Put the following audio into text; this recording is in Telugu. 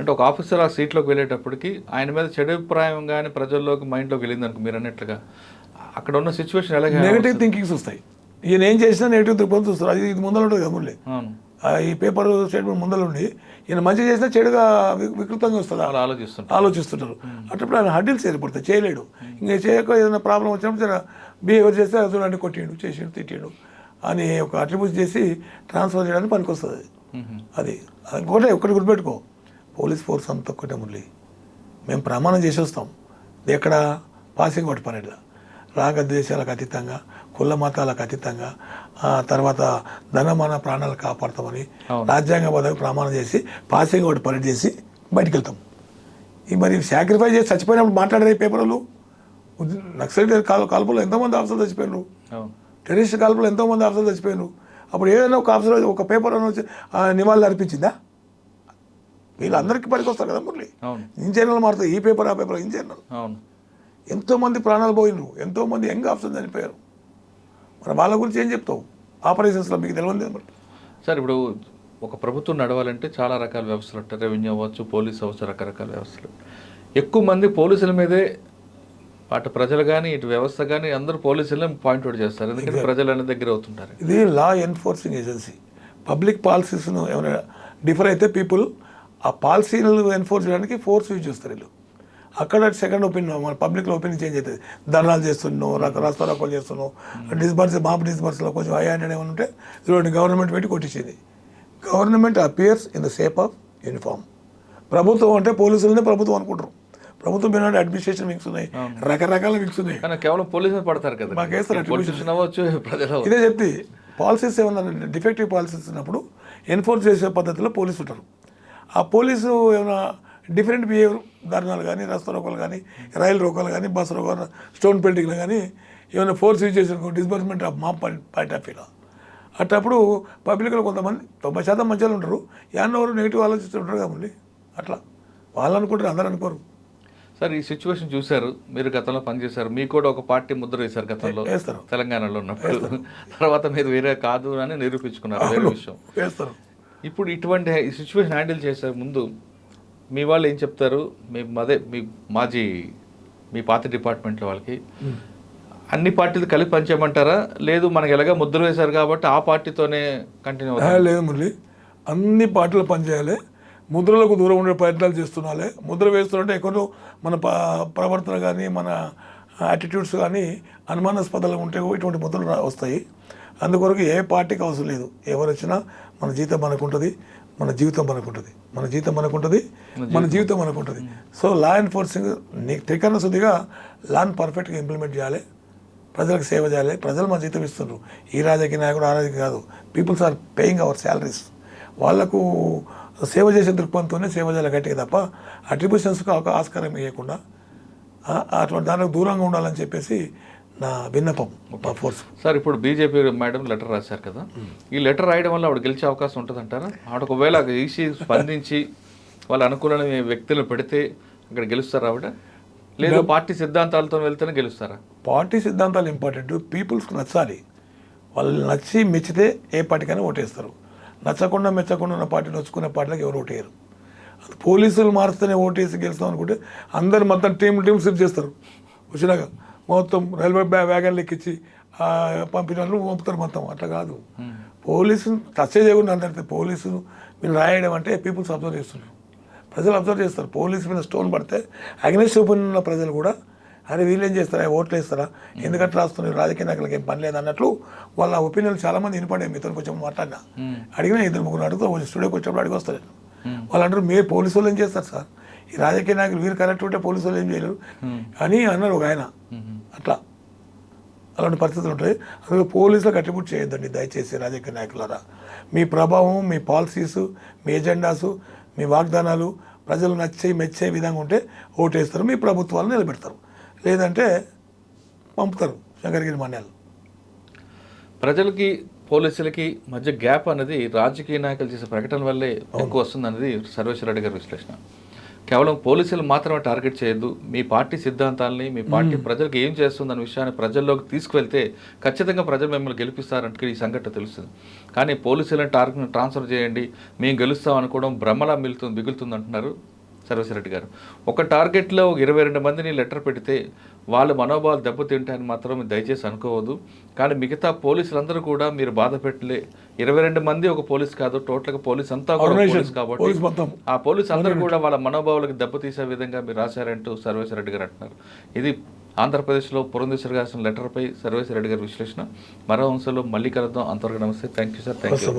అంటే ఒక ఆఫీసర్ ఆ సీట్లోకి వెళ్ళేటప్పటికి ఆయన మీద చెడు అభిప్రాయం కానీ ప్రజల్లోకి మైండ్లోకి వెళ్ళింది అనుకో మీరు అన్నట్లుగా అక్కడ ఉన్న సిచ్యువేషన్ ఎలాగ నెగిటివ్ థింకింగ్స్ వస్తాయి. ఈయన ఏం చేసినా నెగిటివ్ దృక్పథం చూస్తారు. అది ఇది ముందర ఉంటుంది కదా మురళి. అవును, ఈ పేపర్ స్టేట్మెంట్ ముందర ఉండి ఈయన మంచి చేసినా చెడుగా వికృతంగా వస్తుంది, అలా ఆలోచిస్తుంటారు. అట్లా ఆయన హడ్డిల్స్ ఏర్పడతాయి, చేయలేడు. ఇంకా చేయక ఏదైనా ప్రాబ్లం వచ్చినప్పుడు బిహేవియర్ చేస్తే చూడండి కొట్టిండు, చేసిండు, తిట్టిండు అని ఒక అట్రిబ్యూట్ చేసి ట్రాన్స్ఫర్ చేయడానికి పనికొస్తుంది. అది ఒకటి గుర్తుపెట్టుకో, పోలీస్ ఫోర్స్ అంతా ఒక్కటే మురళి. మేము ప్రమాణం చేసి వస్తాం ఎక్కడ పాసింగ్ అవుట్ పరేడ్లో, రాగద్వేషాలకు అతీతంగా, కుల మతాలకు అతీతంగా, తర్వాత ధనమాన ప్రాణాలు కాపాడతామని రాజ్యాంగబద్ధంగా ప్రమాణం చేసి పాసింగ్ అవుట్ పరేడ్ చేసి బయటికి వెళ్తాం. ఈ మరి సాక్రిఫైస్ చేసి చచ్చిపోయినప్పుడు మాట్లాడే పేపర్లు, నక్సలైట్ కాల్పులో ఎంతోమంది ఆఫీసర్లు చచ్చిపోయినారు, టెర్రరిస్ట్ కాల్పులో ఎంతోమంది ఆఫీసర్లు చచ్చిపోయినారు. అప్పుడు ఏదైనా ఒక ఆఫీసర్ ఒక పేపర్ అని వచ్చి నివాళులు అర్పించిందా? వీళ్ళందరికీ పనికొస్తారు కదా మురళి. ఇంజనీర్లు మారుతాయి, ఈ పేపర్ ఆ పేపర్ ఇంజనీర్లు. ఎంతోమంది ప్రాణాలు పోయినరు, ఎంతోమంది యంగ్ ఆఫీసర్ చనిపోయారు. మరి వాళ్ళ గురించి ఏం చెప్తావు ఆపరేషన్స్లో? మీకు తెలియదు సార్. ఇప్పుడు ఒక ప్రభుత్వం నడవాలంటే చాలా రకాల వ్యవస్థలు ఉంటాయి, రెవెన్యూ అవ్వచ్చు, పోలీస్ అవ్వచ్చు, రకరకాల వ్యవస్థలు. ఎక్కువ మంది పోలీసుల మీదే, అటు ప్రజలు కానీ ఇటు వ్యవస్థ కానీ అందరూ పోలీసులనే పాయింట్అవుట్ చేస్తారు, ఎందుకంటే ప్రజలు అనేది దగ్గర అవుతుంటారు. ఇది లా ఎన్ఫోర్సింగ్ ఏజెన్సీ. పబ్లిక్ పాలసీస్ను ఏమైనా డిఫర్ అయితే పీపుల్ ఆ పాలసీలను ఎన్ఫోర్స్ చేయడానికి ఫోర్స్ యూజ్ చేస్తారు వీళ్ళు. అక్కడ సెకండ్ ఒపీనియన్, మన పబ్లిక్లో ఒపీనియన్ చేంజ్ అవుతుంది. ధర్నాలు చేస్తున్నావు, రాస్తారోకోలు చేస్తున్నావు, మాప్ డిస్బర్స్లో కొంచెం హై హ్యాండెడ్ ఏమైనా ఉంటే చూడండి గవర్నమెంట్ పెట్టి కొట్టించింది. Government appears in the shape of uniform. ప్రభుత్వం అంటే పోలీసులనే ప్రభుత్వం అనుకుంటారు. ప్రభుత్వం మీద అడ్మినిస్ట్రేషన్ వింగ్స్ ఉన్నాయి, రకరకాల వింగ్స్ ఉన్నాయి. కేవలం పోలీసులు పడతారు కదా, మాకు వేస్తారు. ఇదే చెప్తే పాలసీస్ ఏమన్నా డిఫెక్టివ్ పాలసీస్ ఉన్నప్పుడు ఎన్ఫోర్స్ చేసే పద్ధతిలో పోలీసు ఉంటారు. ఆ పోలీసు ఏమైనా డిఫరెంట్ బిహేవియర్, ధర్నాలు కానీ, రస్తా రోకోలు కానీ, రైలు రోకోలు కానీ, బస్సు రోకోలు, స్టోన్ పెయింటింగ్లు కానీ ఏమైనా ఫోర్స్ యూజ్ చేసిన డిస్బర్స్మెంట్ ఆఫ్ మా పాయింట్ ఆఫ్ వ్యూలో అట్టప్పుడు పబ్లిక్లో కొంతమంది 90% మంచిగా ఉంటారు, ఎవరు నెగిటివ్ ఆలోచిస్తుంటారు కాబట్టి అట్లా వాళ్ళు అనుకుంటారు, అందరూ అనుకోరు. సార్ ఈ సిచ్యువేషన్ చూశారు, మీరు గతంలో పనిచేశారు, మీకు కూడా ఒక పార్టీ ముద్ర వేశారు గతంలో వేస్తారు తెలంగాణలో ఉన్నప్పుడు. తర్వాత మీరు వేరే కాదు అని నిరూపించుకున్నారు, వేరే విషయం వేస్తారు. ఇప్పుడు ఇటువంటి ఈ సిచ్యువేషన్ హ్యాండిల్ చేసే ముందు మీ వాళ్ళు ఏం చెప్తారు? మీ మీ పాత డిపార్ట్మెంట్లో వాళ్ళకి అన్ని పార్టీలు కలిపి పనిచేయమంటారా, లేదు మనకి ఎలాగ ముద్ర వేశారు కాబట్టి ఆ పార్టీతోనే కంటిన్యూ అవుతారు? లేదు మురళి, అన్ని పార్టీలు పనిచేయాలి, ముద్రలకు దూరం ఉండే ప్రయత్నాలు చేస్తున్నాలే. ముద్ర వేస్తుంటే ఎక్కడో మన ప్రవర్తన కానీ, మన యాటిట్యూడ్స్ కానీ అనుమానాస్పదాలు ఉంటే ఇటువంటి ముద్రలు వస్తాయి. అందుకొరకు ఏ పార్టీకి అవసరం లేదు, ఎవరు వచ్చినా మన జీతం మనకుంటుంది, మన జీవితం మనకుంటుంది, మన జీతం మనకుంటుంది, మన జీవితం మనకుంటుంది. సో లా ఎన్ఫోర్సింగ్ నీకు త్రికరణ శుద్ధిగా లాని పర్ఫెక్ట్గా ఇంప్లిమెంట్ చేయాలి, ప్రజలకు సేవ చేయాలి. ప్రజలు మన జీతం ఇస్తున్నారు, ఈ రాజకీయ నాయకుడు ఆ రాజకీయ కాదు. Peoples are paying our salaries. వాళ్లకు సేవ చేసే దృక్పథంతోనే సేవ చేయాలి గట్టిగా తప్ప అట్రిబ్యూషన్స్కి ఒక ఆస్కారం ఇవ్వకుండా అటువంటి దానికి దూరంగా ఉండాలని చెప్పేసి నా విన్నపం మా ఫోర్స్. సార్ ఇప్పుడు బీజేపీ మేడం లెటర్ రాశారు కదా, ఈ లెటర్ రాయడం వల్ల ఆవిడ గెలిచే అవకాశం ఉంటుంది అంటారా? ఆవిడ ఒకవేళ ఈసీ స్పందించి వాళ్ళ అనుకూలమైన వ్యక్తులు పెడితే అక్కడ గెలుస్తారా ఆవిడ, లేదా పార్టీ సిద్ధాంతాలతో వెళ్తేనే గెలుస్తారా? పార్టీ సిద్ధాంతాలు ఇంపార్టెంట్, పీపుల్స్కి నచ్చాలి. వాళ్ళు నచ్చి మెచ్చితే ఏ పార్టీకైనా ఓటేస్తారు, నచ్చకుండా మెచ్చకుండా ఉన్న పార్టీ నచ్చుకునే పార్టీలకు ఎవరు ఓటేయరు. అది పోలీసులు మారుస్తూనే ఓటేసి గెలుస్తాం అనుకుంటే అందరు మొత్తం టీం షిఫ్ట్ చేస్తారు. వచ్చినాక మొత్తం రైల్వే వ్యాగన్లు ఎక్కించి పంపినట్లు పంపుతారు మొత్తం. అట్లా కాదు, పోలీసులు టచ్ చేయకుండా అందరితే పోలీసు మీరు రాయడం అంటే పీపుల్స్ అబ్జర్వ్ చేస్తున్నారు, ప్రజలు అబ్జర్వ్ చేస్తారు. పోలీసు మీద స్టోన్ పడితే అగ్నెస్ట్ ఒపీనియన్ ఉన్న ప్రజలు కూడా అరే వీళ్ళు ఏం చేస్తారా, ఓట్లు వేస్తారా, ఎందుకంటే రాస్తున్నారు, రాజకీయ నాయకులకి ఏం పని లేదు అన్నట్లు వాళ్ళ ఒపీనియన్ చాలామంది వినపడే. మీతో కొంచెం మాట్లాడినా అడిగినా 2-3 అడుగుతా స్టూడియోకి వచ్చేప్పుడు అడిగి వస్తారు. వాళ్ళు అంటారు మీరు పోలీసు వాళ్ళు ఏం చేస్తారు సార్, ఈ రాజకీయ నాయకులు వీరు కరెక్ట్ ఉంటే పోలీసు వాళ్ళు ఏం చేయలేరు అని అన్నారు ఒక ఆయన. అట్లా అలాంటి పరిస్థితులు ఉంటాయి. అందులో పోలీసులకు అట్రిబ్యూట్ చేయొద్దండి దయచేసి రాజకీయ నాయకులారా. మీ ప్రభావం, మీ పాలసీసు, మీ ఎజెండాసు, మీ వాగ్దానాలు ప్రజలు మెచ్చే విధంగా ఉంటే ఓటేస్తారు, మీ ప్రభుత్వాలను నిలబెడతారు, లేదంటే పంపుతారు శంకరగిరి మన్యాలు. ప్రజలకి పోలీసులకి మధ్య గ్యాప్ అనేది రాజకీయ నాయకులు చేసే ప్రకటన వల్లే ఎక్కువ వస్తుంది అనేది సర్వేశ్వర రెడ్డి గారి విశ్లేషణ. కేవలం పోలీసులు మాత్రమే టార్గెట్ చేయొద్దు, మీ పార్టీ సిద్ధాంతాలని, మీ పార్టీ ప్రజలకు ఏం చేస్తుందన్న విషయాన్ని ప్రజల్లోకి తీసుకువెళ్తే ఖచ్చితంగా ప్రజలు మిమ్మల్ని గెలిపిస్తారంటే ఈ సంఘటన తెలుస్తుంది. కానీ పోలీసులను ట్రాన్స్ఫర్ చేయండి మేము గెలుస్తాం అనుకోవడం భ్రమలా మిగులుతుంది అంటున్నారు. సర్వేశ్వరరెడ్డి గారు. ఒక టార్గెట్లో 22 మందిని లెటర్ పెడితే వాళ్ళ మనోభావాలు దెబ్బతింటాయని మాత్రం దయచేసి అనుకోవద్దు. కానీ మిగతా పోలీసులందరూ కూడా మీరు బాధ పెట్టలే. 22 మంది ఒక పోలీస్ కాదు, టోటల్గా పోలీస్ అంతా కూడా పోలీస్ కాబట్టి పోలీస్ మొత్తం ఆ పోలీస్ అందరూ కూడా వాళ్ళ మనోభావాలకు దెబ్బతీసే విధంగా మీరు రాశారంటూ సర్వేశ్వరరెడ్డి గారు అంటున్నారు. ఇది ఆంధ్రప్రదేశ్లో పురంధేశ్వర్ రాసిన లెటర్పై సర్వేశ్వరరెడ్డి గారి విశ్లేషణ. మరో అంశంలో మళ్ళీ కలుద్దాం. అంతవరకు నమస్తే. Thank you sir. Thank you.